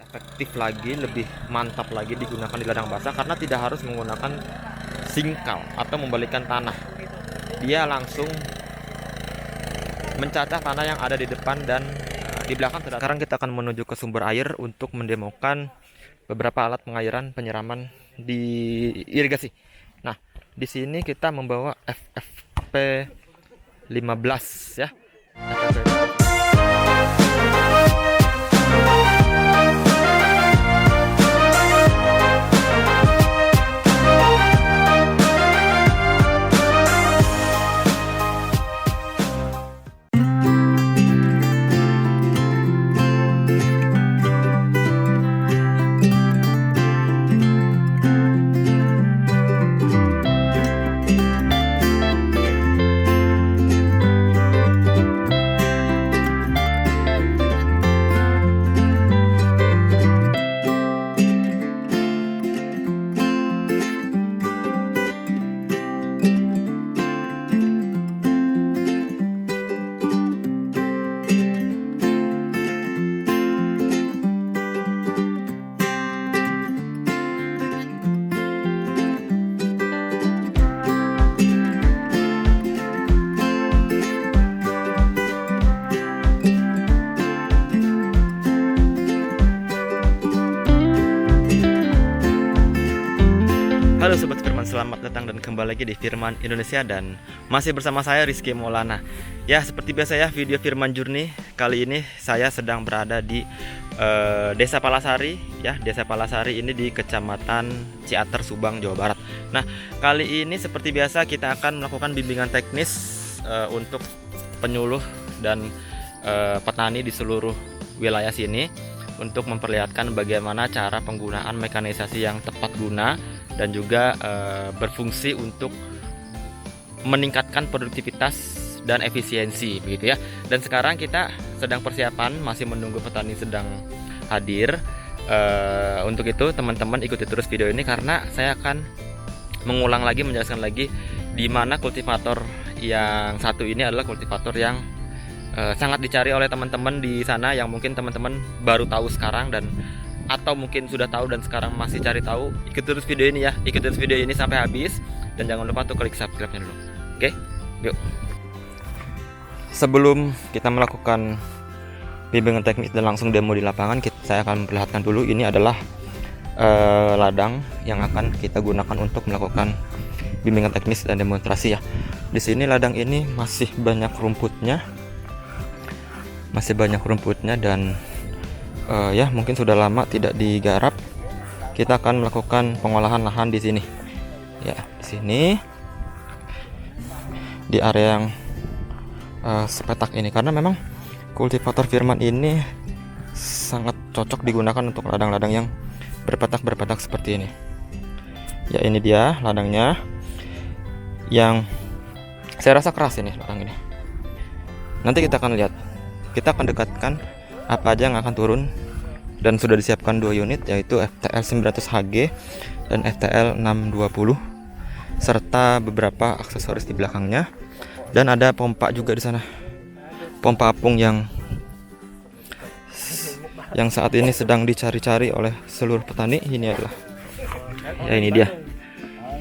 efektif lagi, lebih mantap lagi digunakan di ladang basah karena tidak harus menggunakan singkal atau membalikkan tanah. Dia langsung mencacah tanah yang ada di depan dan di belakang. Sekarang kita akan menuju ke sumber air untuk mendemokan beberapa alat pengairan penyiraman di irigasi. Nah, di sini kita membawa FFP 15 ya. Halo Sobat Firman, selamat datang dan kembali lagi di Firman Indonesia dan masih bersama saya Rizky Maulana. Ya, seperti biasa ya, video Firman Journey. Kali ini saya sedang berada di Desa Palasari ya. Desa Palasari ini di Kecamatan Ciater, Subang, Jawa Barat. Nah, kali ini seperti biasa kita akan melakukan bimbingan teknis untuk penyuluh dan petani di seluruh wilayah sini untuk memperlihatkan bagaimana cara penggunaan mekanisasi yang tepat guna dan juga berfungsi untuk meningkatkan produktivitas dan efisiensi begitu ya. Dan sekarang kita sedang persiapan, masih menunggu petani sedang hadir. Untuk itu teman-teman ikuti terus video ini karena saya akan mengulang lagi, menjelaskan lagi di mana kultivator yang satu ini adalah kultivator yang sangat dicari oleh teman-teman di sana, yang mungkin teman-teman baru tahu sekarang dan atau mungkin sudah tahu dan sekarang masih cari tahu. Ikuti terus video ini ya, ikuti terus video ini sampai habis dan jangan lupa untuk klik subscribe-nya dulu. Oke, yuk. Sebelum kita melakukan bimbingan teknis dan langsung demo di lapangan, saya akan memperlihatkan dulu ini adalah ladang yang akan kita gunakan untuk melakukan bimbingan teknis dan demonstrasi ya. Di sini ladang ini masih banyak rumputnya, dan ya mungkin sudah lama tidak digarap. Kita akan melakukan pengolahan lahan di sini. Ya, di sini di area yang sepetak ini karena memang kultivator Firman ini sangat cocok digunakan untuk ladang-ladang yang berpetak seperti ini. Ya, ini dia ladangnya yang saya rasa keras ini ladang ini. Nanti kita akan lihat. Kita akan dekatkan apa aja yang akan turun dan sudah disiapkan 2 unit yaitu FTL 900HG dan FTL 620 serta beberapa aksesoris di belakangnya, dan ada pompa juga di sana, pompa apung yang saat ini sedang dicari-cari oleh seluruh petani. Ini adalah ya, ini dia,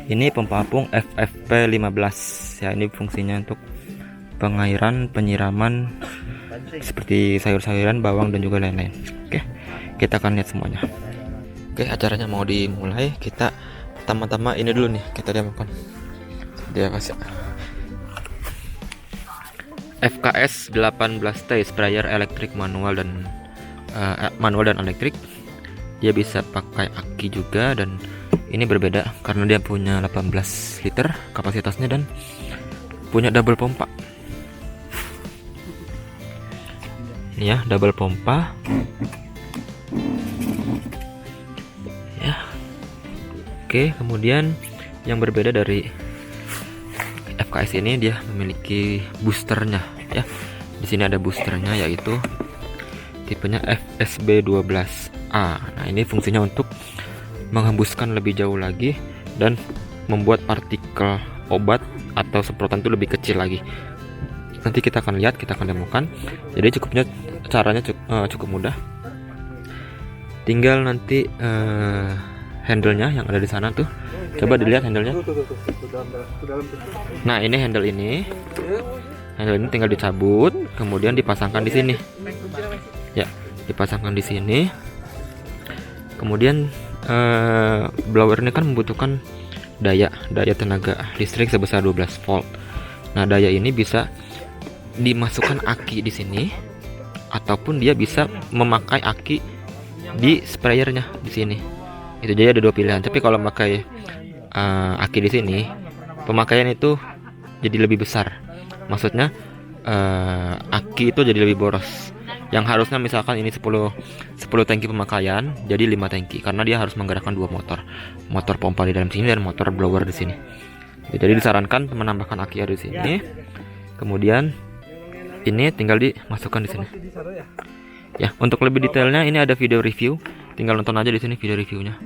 ini pompa apung FFP 15 ya. Ini fungsinya untuk pengairan, penyiraman seperti sayur-sayuran, bawang dan juga lain-lain. Oke, kita akan lihat semuanya. Oke, acaranya mau dimulai. Kita pertama-tama ini dulu nih, kita demokan. Dia kasih FKS 18T sprayer elektrik manual dan elektrik. Dia bisa pakai aki juga, dan ini berbeda karena dia punya 18 liter kapasitasnya dan punya double pompa. Ini ya, double pompa ya. Oke, kemudian yang berbeda dari FKS ini, dia memiliki boosternya ya. Di sini ada boosternya yaitu tipenya FSB 12A. Nah, ini fungsinya untuk menghembuskan lebih jauh lagi dan membuat partikel obat atau semprotan itu lebih kecil lagi. Nanti kita akan lihat, kita akan demokan. Jadi caranya cukup mudah. tinggal nanti handle-nya yang ada di sana tuh. Coba dilihat handle-nya. Nah, ini handle ini. Handle ini tinggal dicabut, kemudian dipasangkan di sini. Ya, dipasangkan di sini. Kemudian blower ini kan membutuhkan daya tenaga listrik sebesar 12 volt. Nah, daya ini bisa dimasukkan aki di sini, ataupun dia bisa memakai aki di sprayernya di sini. Itu jadi ada dua pilihan. Tapi kalau memakai aki di sini, pemakaian itu jadi lebih besar. Maksudnya aki itu jadi lebih boros. Yang harusnya misalkan ini 10 tangki pemakaian jadi 5 tangki, karena dia harus menggerakkan dua motor pompa di dalam sini dan motor blower di sini. Jadi disarankan menambahkan aki di sini. Kemudian ini tinggal dimasukkan di sini. Ya, untuk lebih detailnya ini ada video review. Tinggal nonton aja di sini video reviewnya.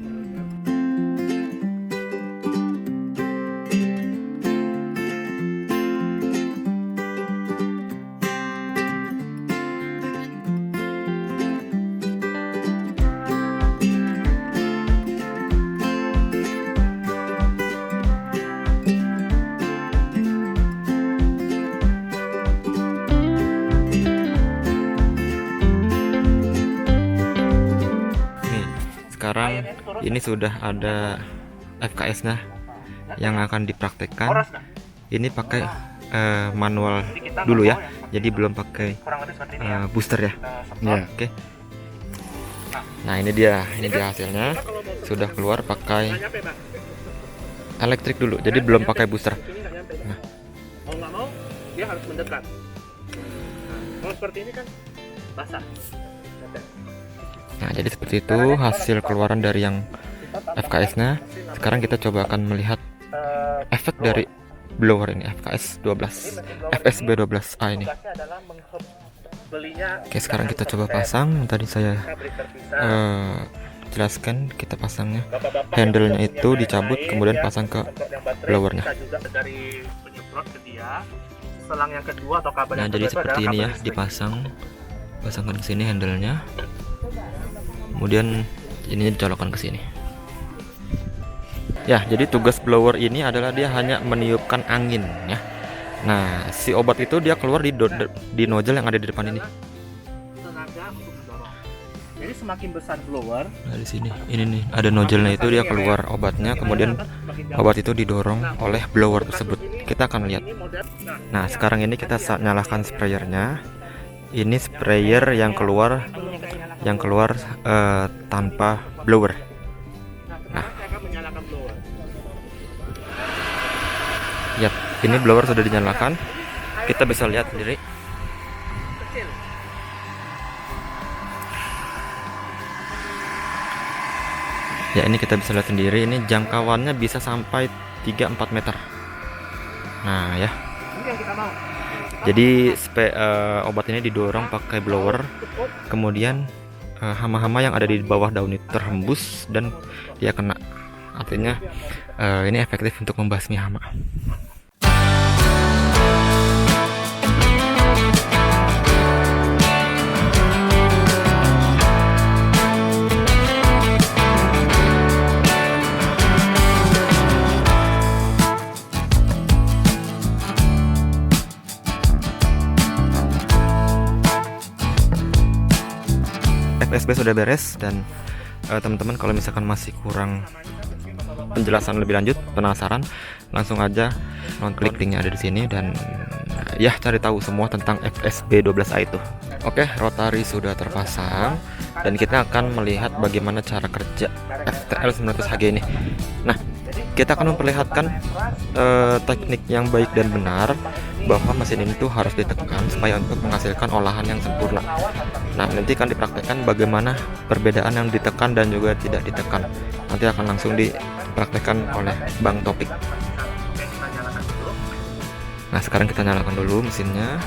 Sekarang ini sudah ada FKS-nya yang akan dipraktekkan. Ini pakai manual dulu ya, jadi belum pakai booster ya. Oke. Nah, ini dia hasilnya. Sudah keluar pakai elektrik dulu, jadi belum pakai booster. Nah, mau nggak mau dia harus mendekat. Kalau seperti ini kan basah. Nah, jadi seperti itu hasil keluaran dari yang FKS-nya. Sekarang kita coba akan melihat efek dari blower ini, FKS 12, FSB 12A ini. Oke, sekarang kita coba pasang. Tadi saya jelaskan kita pasangnya. Handle-nya itu dicabut, kemudian pasang ke blowernya. Nah, jadi seperti ini ya, pasangkan ke sini handle-nya. Kemudian ini dicolokkan ke sini. Ya, jadi tugas blower ini adalah dia hanya meniupkan angin ya. Nah, si obat itu dia keluar di nozzle yang ada di depan ini. Tenaga untuk mendorong. Jadi semakin besar blower, nah di sini ini nih ada nozzle-nya, itu dia keluar obatnya, kemudian obat itu didorong oleh blower tersebut. Kita akan lihat. Nah, sekarang ini kita nyalakan sprayernya. Ini sprayer yang keluar tanpa blower. Nah, yap, ini blower sudah dinyalakan. Kita bisa lihat sendiri. Ya, ini kita bisa lihat sendiri. Ini jangkauannya bisa sampai 3-4 meter. Nah, ya. Jadi obat ini didorong pakai blower, kemudian hama-hama yang ada di bawah daun itu terhembus dan dia kena. Artinya ini efektif untuk membasmi hama. FSB sudah beres, dan teman-teman kalau misalkan masih kurang penjelasan lebih lanjut, penasaran, langsung aja klik linknya ada di sini dan ya cari tahu semua tentang FSB 12A itu. Oke, rotari sudah terpasang dan kita akan melihat bagaimana cara kerja FTL 900HG ini. Nah, kita akan memperlihatkan teknik yang baik dan benar bahwa mesin ini tuh harus ditekan supaya untuk menghasilkan olahan yang sempurna. Nah, nanti akan dipraktekkan bagaimana perbedaan yang ditekan dan juga tidak ditekan. Nanti akan langsung dipraktekkan oleh Bang Topik. Nah, sekarang kita nyalakan dulu mesinnya.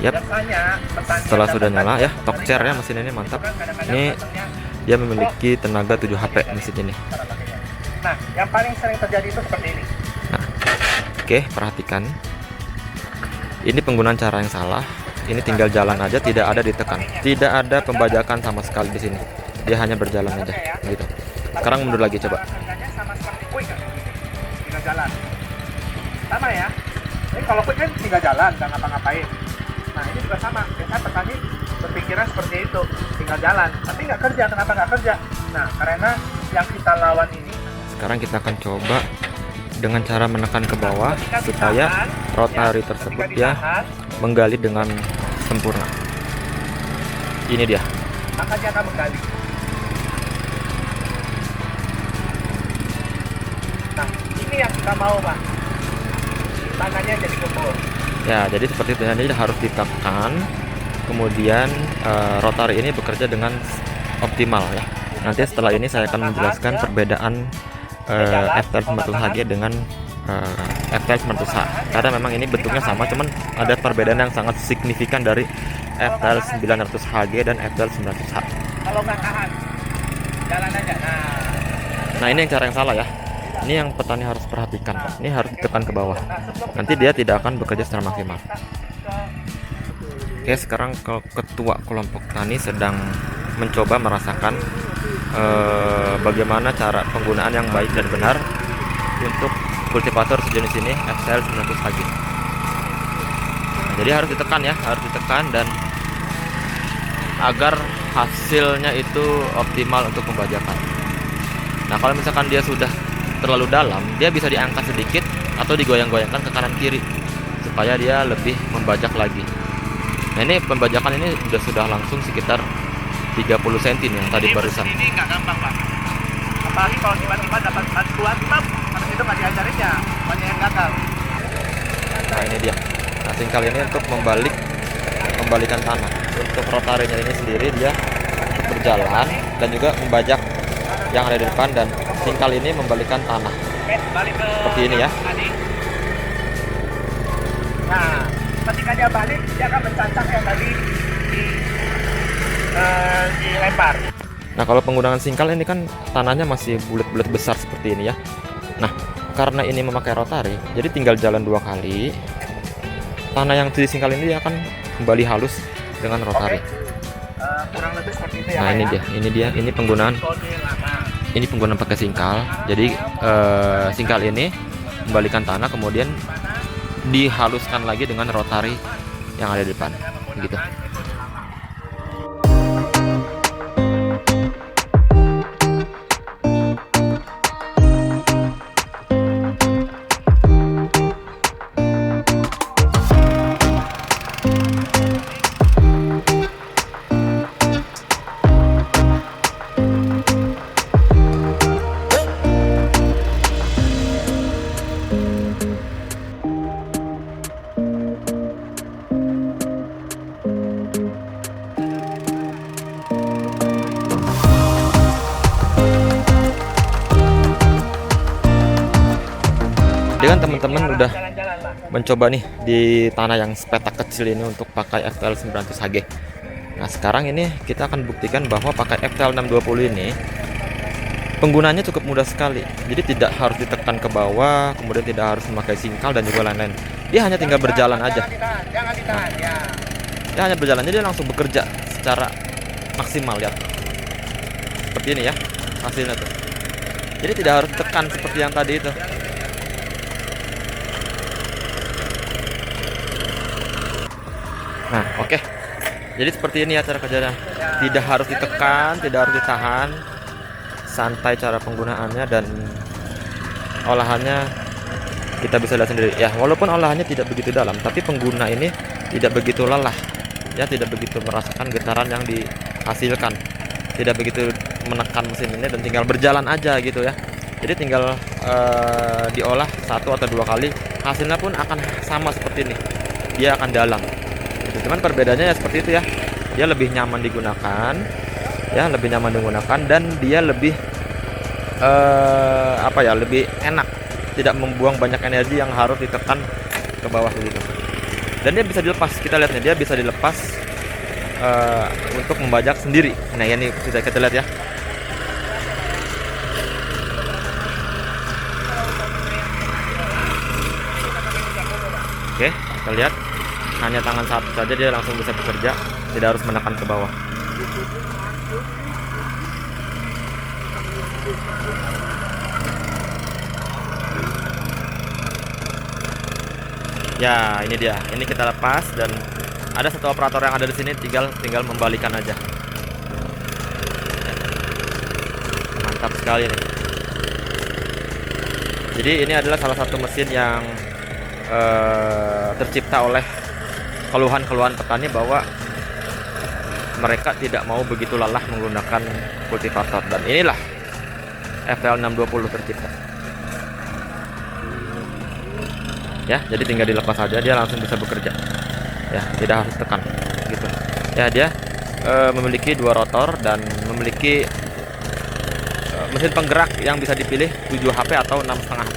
Yap, setelah sudah nyala ya, torque chair-nya mesin ini mantap. Ini dia memiliki tenaga 7 HP mesin ini. Nah, yang paling sering terjadi itu seperti ini. Nah, oke, perhatikan. Ini penggunaan cara yang salah. Ini tinggal jalan aja, tidak ada ditekan, tidak ada pembajakan sama sekali di sini. Dia hanya berjalan aja, gitu. Sekarang mundur lagi coba. Harganya sama seperti quick kan? Tinggal jalan. Sama ya. Jadi kalau quick kan tinggal jalan, nggak ngapa-ngapain. Nah ini juga sama. Biasanya petani berpikiran seperti itu, tinggal jalan. Tapi nggak kerja. Kenapa nggak kerja? Nah karena yang kita lawan ini. Sekarang kita akan coba dengan cara menekan ke bawah supaya rotary tersebut ya menggali dengan sempurna. Ini dia. Maka dia akan menggali. Nah, ini yang kita mau, Pak. Tangannya jadi gembur. Ya, jadi seperti itu. Jadi harus ditekan. Kemudian rotary ini bekerja dengan optimal ya. Nanti setelah ini saya akan menjelaskan perbedaan FTL 900HG dengan FTL 900H. Karena memang ini bentuknya sama, cuman ada perbedaan yang sangat signifikan dari FTL 900HG dan FTL 900H. Kalau nggak tahan, jalan aja. Nah, ini yang cara yang salah ya. Ini yang petani harus perhatikan. Ini harus ditekan ke bawah. Nanti dia tidak akan bekerja secara maksimal. Oke, sekarang ketua kelompok tani sedang mencoba merasakan bagaimana cara penggunaan yang baik dan benar untuk kultivator sejenis ini FTL 900HG. Nah, jadi harus ditekan ya, harus ditekan dan agar hasilnya itu optimal untuk pembajakan. Nah, kalau misalkan dia sudah terlalu dalam, dia bisa diangkat sedikit atau digoyang-goyangkan ke kanan kiri supaya dia lebih membajak lagi. Nah, ini pembajakan ini sudah langsung sekitar 30 cm nih yang tadi barusan. Ini nggak gampang, Pak. Apalagi kalau tiba-tiba dapat bantuan, habis itu nggak diajarin ya, banyak yang gagal. Nah, ini dia. Nah, singkal ini untuk membalikan tanah. Untuk rotarinya ini sendiri dia untuk berjalan dan juga membajak yang ada di depan, dan singkal ini membalikan tanah. Balik ke seperti ini ya. Nah, ketika dia balik, dia akan mencancang yang tadi dilempar. Nah, kalau penggunaan singkal ini kan tanahnya masih bulat-bulat besar seperti ini ya. Nah, karena ini memakai rotary, jadi tinggal jalan 2 kali. Tanah yang di singkal ini akan kembali halus dengan rotary. Kurang lebih seperti itu ya. Nah, ini penggunaan. Ini penggunaan pakai singkal. Jadi singkal ini membalikan tanah, kemudian dihaluskan lagi dengan rotary yang ada di depan, gitu. Dengan teman-teman udah mencoba nih di tanah yang sepetak kecil ini untuk pakai FTL 900HG. Nah, sekarang ini kita akan buktikan bahwa pakai FTL 620 ini penggunanya cukup mudah sekali. Jadi tidak harus ditekan ke bawah, kemudian tidak harus memakai singkal dan juga lain-lain. Dia hanya tinggal berjalan aja. Jangan ditahan, ya. Dia hanya berjalan, jadi dia langsung bekerja secara maksimal, lihat. Seperti ini ya hasilnya tuh. Jadi tidak harus tekan seperti yang tadi itu. Nah, oke. Jadi seperti ini ya cara kerjanya. Tidak harus ditekan, tidak harus ditahan. Santai cara penggunaannya, dan olahannya kita bisa lihat sendiri. Ya, walaupun olahannya tidak begitu dalam, tapi pengguna ini tidak begitu lelah. Ya, tidak begitu merasakan getaran yang dihasilkan. Tidak begitu menekan mesin ini dan tinggal berjalan aja gitu ya. Jadi tinggal diolah 1 atau 2 kali, hasilnya pun akan sama seperti ini. Dia akan dalam. Cuman perbedaannya ya seperti itu ya. Dia lebih nyaman digunakan, ya lebih nyaman digunakan, dan dia lebih lebih enak, tidak membuang banyak energi yang harus ditekan ke bawah begitu. Dan dia bisa dilepas, kita lihat nih, dia bisa dilepas untuk membajak sendiri. Nah, ini bisa kita lihat ya. Oke, kita lihat hanya tangan satu saja dia langsung bisa bekerja, tidak harus menekan ke bawah. Ya, ini dia. Ini kita lepas dan ada satu operator yang ada di sini, tinggal membalikan aja. Mantap sekali nih. Jadi ini adalah salah satu mesin yang tercipta oleh keluhan-keluhan petani bahwa mereka tidak mau begitu lelah menggunakan kultivator, dan inilah FTL 620 tercipta. Ya, jadi tinggal dilepas saja dia langsung bisa bekerja. Ya, tidak harus tekan gitu. Ya, dia memiliki 2 rotor dan memiliki mesin penggerak yang bisa dipilih 7 HP atau 6,5 HP.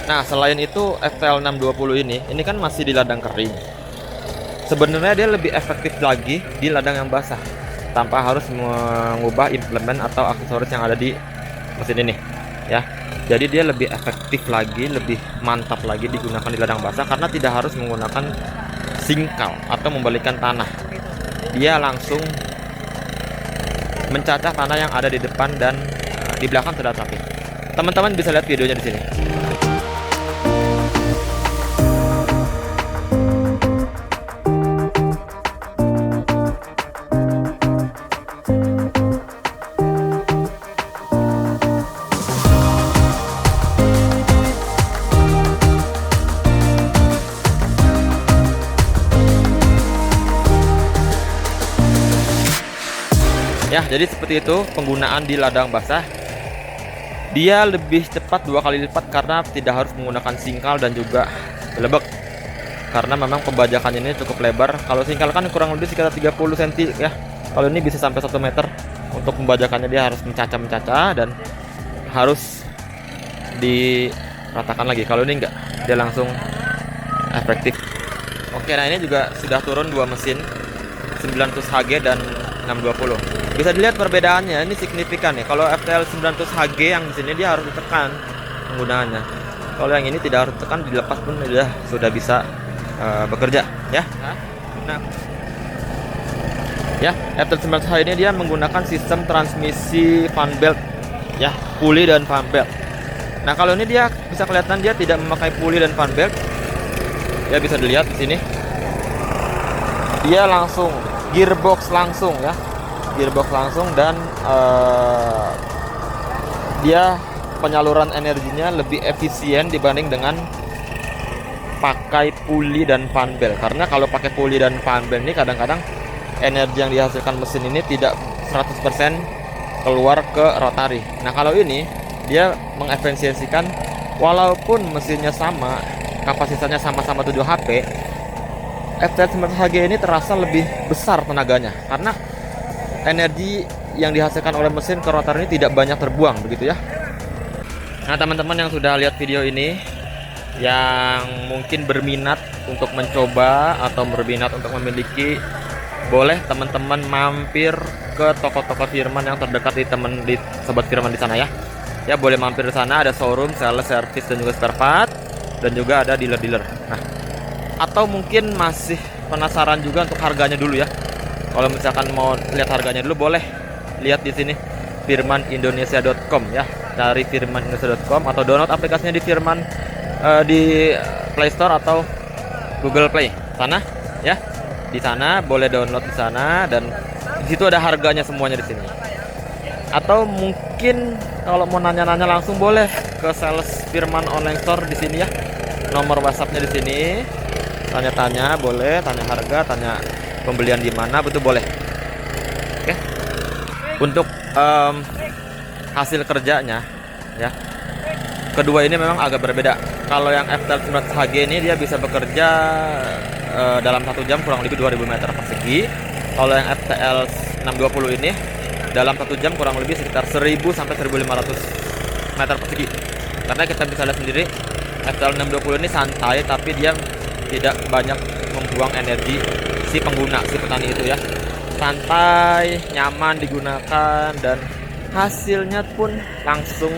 Nah, selain itu FTL 620 ini kan masih di ladang kering. Sebenarnya dia lebih efektif lagi di ladang yang basah tanpa harus mengubah implemen atau aksesoris yang ada di mesin ini, ya. Jadi dia lebih efektif lagi, lebih mantap lagi digunakan di ladang basah karena tidak harus menggunakan singkal atau membalikkan tanah. Dia langsung mencacah tanah yang ada di depan dan di belakang sudah rapi. Teman-teman bisa lihat videonya di sini. Ya, jadi seperti itu penggunaan di ladang basah. Dia lebih cepat 2 kali lipat karena tidak harus menggunakan singkal dan juga belebek. Karena memang pembajakannya ini cukup lebar. Kalau singkal kan kurang lebih sekitar 30 cm ya. Kalau ini bisa sampai 1 meter. Untuk pembajakannya dia harus mencacah dan harus diratakan lagi. Kalau ini enggak, dia langsung efektif. Oke, nah ini juga sudah turun 2 mesin 900 Hg dan 620. Bisa dilihat perbedaannya, ini signifikan ya. Kalau FTL 900 Hg yang di sini dia harus ditekan penggunaannya. Kalau yang ini tidak harus ditekan, dilepas pun sudah bisa bekerja ya. Nah, ya FTL 900 Hg ini dia menggunakan sistem transmisi fan belt ya, puli dan fan belt. Nah, kalau ini dia bisa kelihatan dia tidak memakai puli dan fan belt. Ya, bisa dilihat di sini. Dia langsung gearbox langsung ya. Gearbox langsung dan dia penyaluran energinya lebih efisien dibanding dengan pakai puli dan fan belt. Karena kalau pakai puli dan fan belt ini kadang-kadang energi yang dihasilkan mesin ini tidak 100% keluar ke rotari. Nah, kalau ini dia mengefisiensikan walaupun mesinnya sama, kapasitasnya sama-sama 7 HP, FTL 900 Hg ini terasa lebih besar tenaganya karena energi yang dihasilkan oleh mesin ke rotor ini tidak banyak terbuang, begitu ya. Nah, teman-teman yang sudah lihat video ini, yang mungkin berminat untuk mencoba atau berminat untuk memiliki, boleh teman-teman mampir ke toko-toko Firman yang terdekat di Sobat Firman di sana ya. Ya, boleh mampir di sana, ada showroom, sales, service dan juga spare part, dan juga ada dealer-dealer. Nah, atau mungkin masih penasaran juga untuk harganya dulu ya. Kalau misalkan mau lihat harganya dulu, boleh lihat di sini firmanindonesia.com ya. Cari firmanindonesia.com atau download aplikasinya di Firman di Play Store atau Google Play. Sana ya. Di sana boleh download di sana dan di situ ada harganya semuanya di sini. Atau mungkin kalau mau nanya-nanya langsung boleh ke sales Firman Online Store di sini ya. Nomor WhatsApp-nya di sini. Tanya-tanya boleh, tanya harga, tanya pembelian di mana, betul boleh. Oke. Untuk hasil kerjanya ya, kedua ini memang agak berbeda. Kalau yang FTL 900 Hg ini dia bisa bekerja dalam 1 jam kurang lebih 2000 meter persegi. Kalau yang FTL 620 ini dalam 1 jam kurang lebih sekitar 1000 sampai 1500 meter persegi. Karena kita bisa lihat sendiri FTL 620 ini santai tapi dia tidak banyak membuang energi si pengguna, si petani itu ya. Santai, nyaman digunakan dan hasilnya pun langsung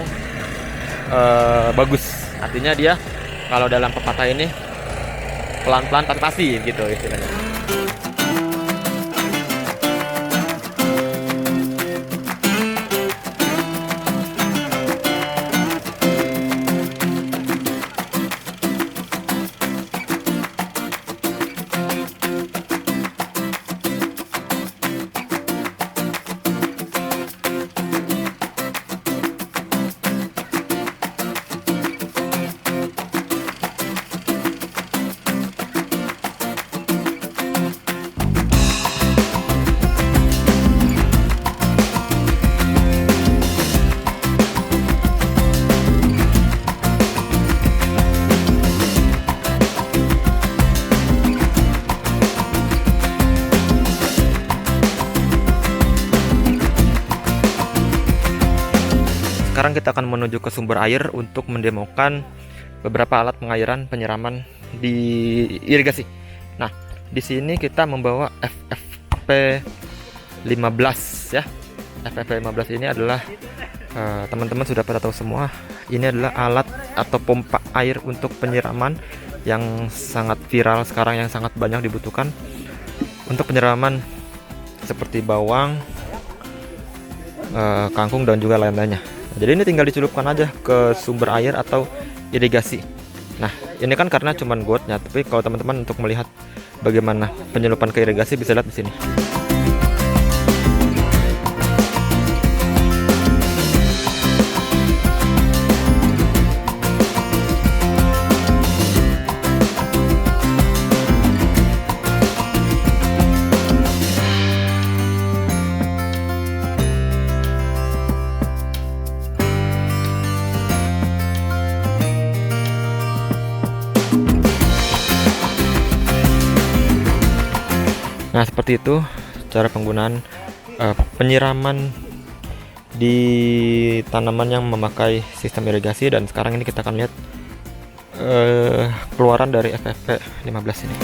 bagus. Artinya dia kalau dalam pepatah ini pelan-pelan pasti gitu istilahnya. Sekarang kita akan menuju ke sumber air untuk mendemokan beberapa alat pengairan penyiraman di irigasi. Nah, di sini kita membawa FFP15 ya. FFP15 ini adalah teman-teman sudah pada tahu semua, ini adalah alat atau pompa air untuk penyiraman yang sangat viral sekarang, yang sangat banyak dibutuhkan untuk penyiraman seperti bawang, kangkung dan juga lain-lainnya. Jadi ini tinggal dicelupkan aja ke sumber air atau irigasi. Nah, ini kan karena cuman gotnya, tapi kalau teman-teman untuk melihat bagaimana penyelupan ke irigasi bisa lihat di sini. Nah, seperti itu cara penggunaan penyiraman di tanaman yang memakai sistem irigasi. Dan sekarang ini kita akan lihat keluaran dari FFP15 ini.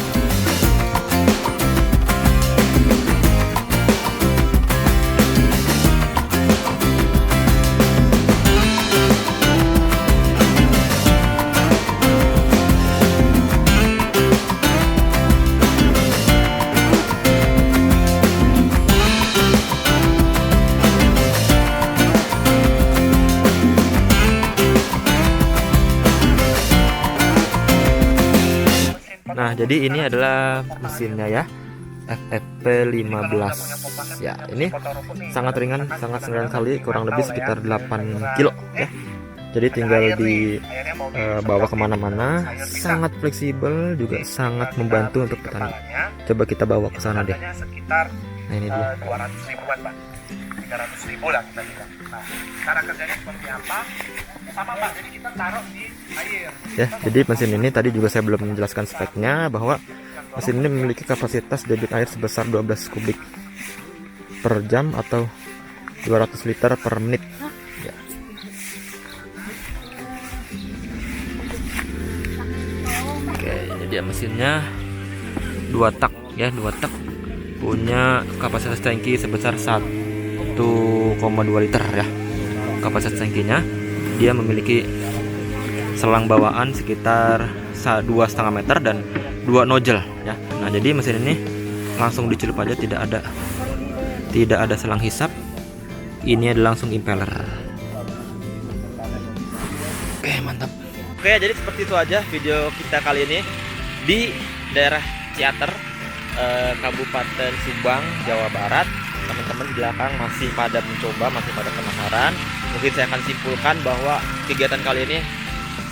Nah, jadi ini adalah mesinnya ya, FFP15 ya. Ini sangat ringan sekali, kurang lebih sekitar 8 kilo ya. Jadi tinggal dibawa kemana-mana, sangat fleksibel, juga sangat membantu untuk petani. Coba kita bawa ke sana deh. Nah, ini dia. 200 ribuan, Pak. 300 ribu lah kita bilang. Nah, cara kerjanya seperti apa? Sama, Pak. Jadi kita taruh di air. Ya, jadi mesin ini tadi juga saya belum menjelaskan speknya, bahwa mesin ini memiliki kapasitas debit air sebesar 12 kubik per jam atau 200 liter per menit ya. Oke, ini dia mesinnya, 2 tak ya, 2 tak, punya kapasitas tangki sebesar 1,2 liter ya. Kapasitas tangkinya, dia memiliki selang bawaan sekitar 2,5 meter dan 2 nozzle ya. Nah, jadi mesin ini langsung dicelup aja, tidak ada selang hisap. Ini adalah langsung impeller. Oke, mantap. Oke, jadi seperti itu aja video kita kali ini di daerah Ciater, Kabupaten Subang, Jawa Barat. Teman-teman di belakang masih pada mencoba, masih pada penasaran. Mungkin saya akan simpulkan bahwa kegiatan kali ini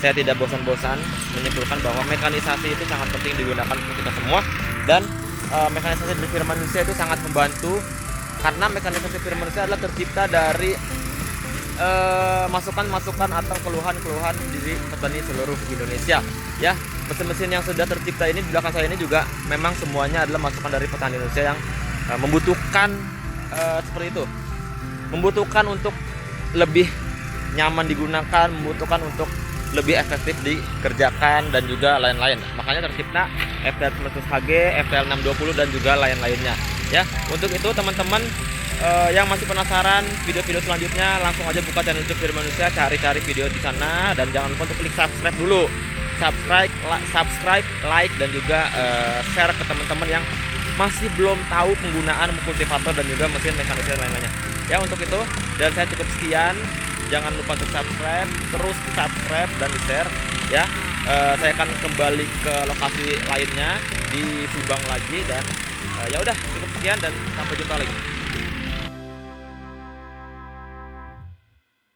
saya tidak bosan-bosan menyimpulkan bahwa mekanisasi itu sangat penting digunakan untuk kita semua. Dan mekanisasi di Firman Indonesia itu sangat membantu, karena mekanisasi Firman Indonesia adalah tercipta dari masukan-masukan atau keluhan-keluhan dari petani seluruh Indonesia ya. Mesin-mesin yang sudah tercipta ini di belakang saya ini juga memang semuanya adalah masukan dari petani Indonesia yang membutuhkan seperti itu, membutuhkan untuk lebih nyaman digunakan, membutuhkan untuk lebih efektif dikerjakan dan juga lain-lain. Makanya tercipta FTL 900HG, FTL 620 dan juga lain-lainnya ya. Untuk itu teman-teman yang masih penasaran video-video selanjutnya, langsung aja buka channel YouTube Firman Indonesia, cari-cari video di sana, dan jangan lupa untuk klik subscribe dulu subscribe, like dan juga share ke teman-teman yang masih belum tahu penggunaan kultivator dan juga mesin mekanisme lain-lainnya. Ya, untuk itu dan saya cukup sekian. Jangan lupa untuk subscribe, terus subscribe dan share ya. Saya akan kembali ke lokasi lainnya di Subang lagi dan ya udah cukup sekian dan sampai jumpa lagi.